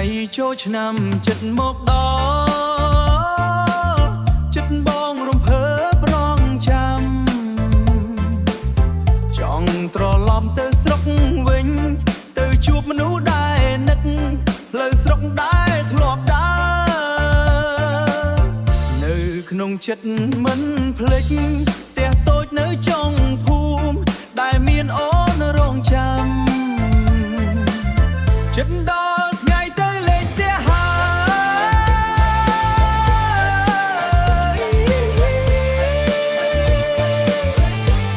ចូលឆ្នាំចិត្តមកដល់ចិត្តបងរំភើបប្រងចាំចង់ត្រឡប់ទៅស្រុកវិញទៅជួបមនុស្សដែលនឹកផ្លូវស្រុកដែលធ្លាប់ដើរនៅក្នុងចិត្តមិនភ្លេចផ្ទះតូចនៅចុងភូមិដែលមានអូនរងចាំចិត្តដល់ថ្ងៃទៅលេងផ្ទះហើយ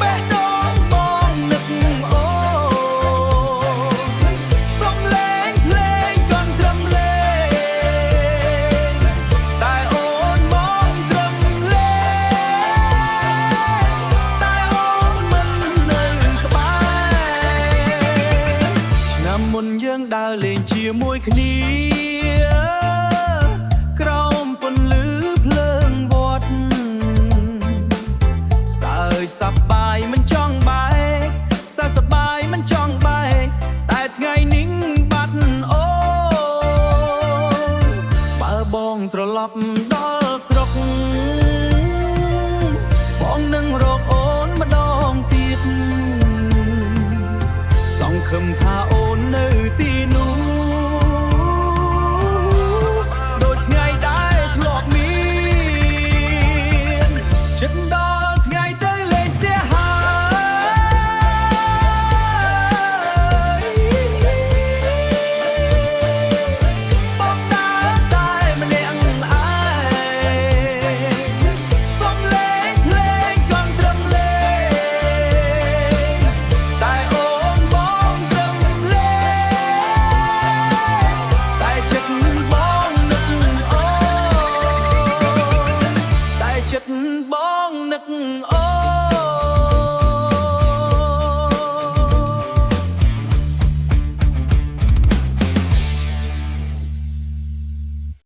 បេះដូងបងនឹកអូសុំលេងភ្លេងកូនត្រឹមលេងតែអូនមកត្រឹមលេងតែអូនមិននៅក្បែរឆ្នាំមុនយើងដើរលេងជាមួយគ្នាក្រោមពន្លឺភ្លើងវត្តសើចសប្បាយមិនចង់បែកសើចសប្បាយមិនចង់បែកតែថ្ងៃនេះបាត់អូនបើបងត្រឡប់